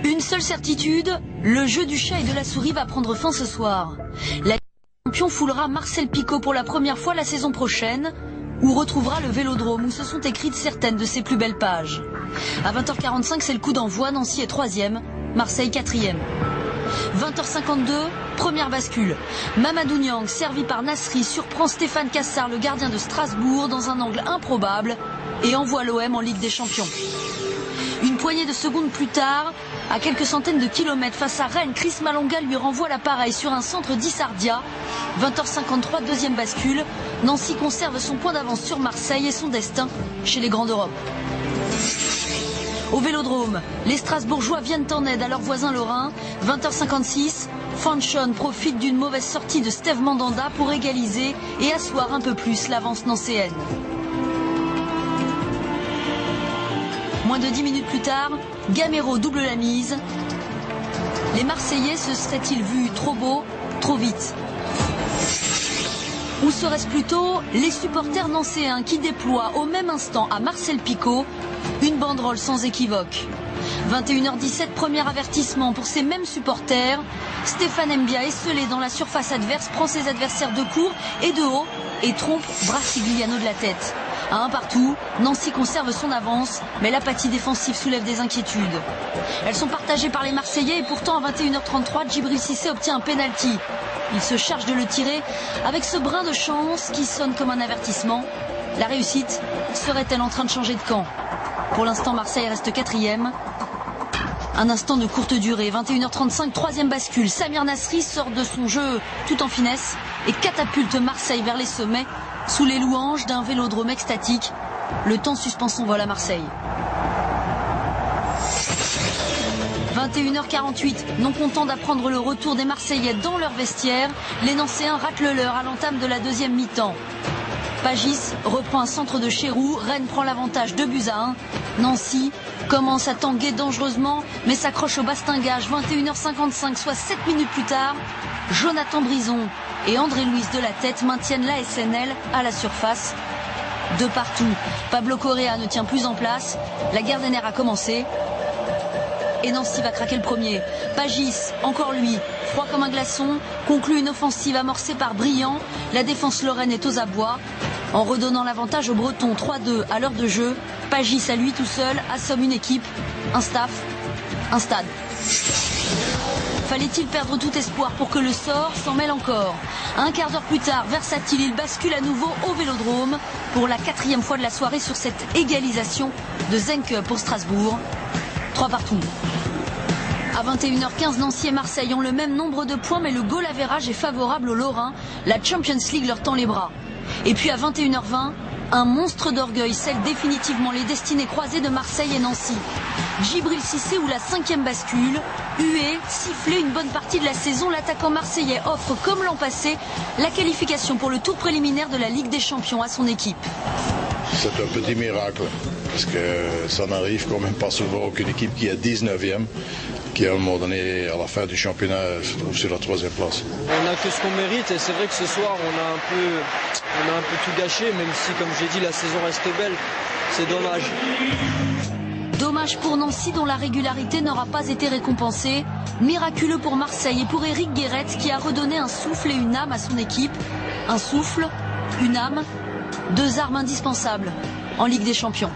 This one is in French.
Une seule certitude, le jeu du chat et de la souris va prendre fin ce soir. La Ligue des Champions foulera Marcel Picaud pour la première fois la saison prochaine, ou retrouvera le Vélodrome où se sont écrites certaines de ses plus belles pages. À 20h45, c'est le coup d'envoi, Nancy est 3e, Marseille 4e. 20h52, première bascule. Mamadou Niang, servi par Nasri, surprend Stéphane Cassard, le gardien de Strasbourg, dans un angle improbable et envoie l'OM en Ligue des Champions. Une poignée de secondes plus tard, à quelques centaines de kilomètres face à Rennes, Chris Malonga lui renvoie l'appareil sur un centre d'Issardia. 20h53, deuxième bascule. Nancy conserve son point d'avance sur Marseille et son destin chez les Grands d'Europe. Au Vélodrome, les Strasbourgeois viennent en aide à leurs voisins lorrains. 20h56, Fanchon profite d'une mauvaise sortie de Steve Mandanda pour égaliser et asseoir un peu plus l'avance nancéenne. Moins de 10 minutes plus tard, Gamero double la mise. Les Marseillais se seraient-ils vus trop beau, trop vite? Ou serait-ce plutôt les supporters nancéens qui déploient au même instant à Marcel Picaud une banderole sans équivoque? 21h17, premier avertissement pour ces mêmes supporters. Stéphane Mbia, esselé dans la surface adverse, prend ses adversaires de court et de haut et trompe Brasigliano de la tête. À un partout, Nancy conserve son avance, mais l'apathie défensive soulève des inquiétudes. Elles sont partagées par les Marseillais et pourtant à 21h33, Djibril Cissé obtient un penalty. Il se charge de le tirer avec ce brin de chance qui sonne comme un avertissement. La réussite serait-elle en train de changer de camp? Pour l'instant, Marseille reste 4e. Un instant de courte durée, 21h35, troisième bascule. Samir Nasri sort de son jeu tout en finesse et catapulte Marseille vers les sommets sous les louanges d'un Vélodrome extatique. Le temps suspend son vol à Marseille. 21h48, non contents d'apprendre le retour des Marseillais dans leur vestiaire, les Nancéens ratent le leur à l'entame de la deuxième mi-temps. Pagis reprend un centre de Chérou, Rennes prend l'avantage 2-1. Nancy commence à tanguer dangereusement, mais s'accroche au bastingage. 21h55, soit 7 minutes plus tard, Jonathan Brison et André Luis de la Tête maintiennent la SNL à la surface. De partout, Pablo Correa ne tient plus en place, la guerre des nerfs a commencé. Et Nancy va craquer le premier. Pagis, encore lui, froid comme un glaçon, conclut une offensive amorcée par Briand. La défense lorraine est aux abois. En redonnant l'avantage aux Bretons 3-2 à l'heure de jeu, Pagis à lui tout seul assomme une équipe, un staff, un stade. Fallait-il perdre tout espoir pour que le sort s'en mêle encore? Un quart d'heure plus tard, versatile, il bascule à nouveau au Vélodrome pour la 4e fois de la soirée sur cette égalisation de Zenke pour Strasbourg. 3 partout. À 21h15, Nancy et Marseille ont le même nombre de points, mais le goal average est favorable aux Lorrains. La Champions League leur tend les bras. Et puis à 21h20, un monstre d'orgueil scelle définitivement les destinées croisées de Marseille et Nancy. Djibril Cissé ou la 5e bascule, hué, sifflé une bonne partie de la saison, l'attaquant marseillais offre, comme l'an passé, la qualification pour le tour préliminaire de la Ligue des Champions à son équipe. C'est un petit miracle, parce que ça n'arrive quand même pas souvent qu'une équipe qui est 19e, qui à un moment donné, à la fin du championnat, se trouve sur la 3e place. On n'a que ce qu'on mérite et c'est vrai que ce soir, on a un peu tout gâché, même si, comme j'ai dit, la saison reste belle. C'est dommage. Dommage pour Nancy dont la régularité n'aura pas été récompensée. Miraculeux pour Marseille et pour Éric Guéret qui a redonné un souffle et une âme à son équipe. Un souffle, une âme, 2 armes indispensables en Ligue des Champions.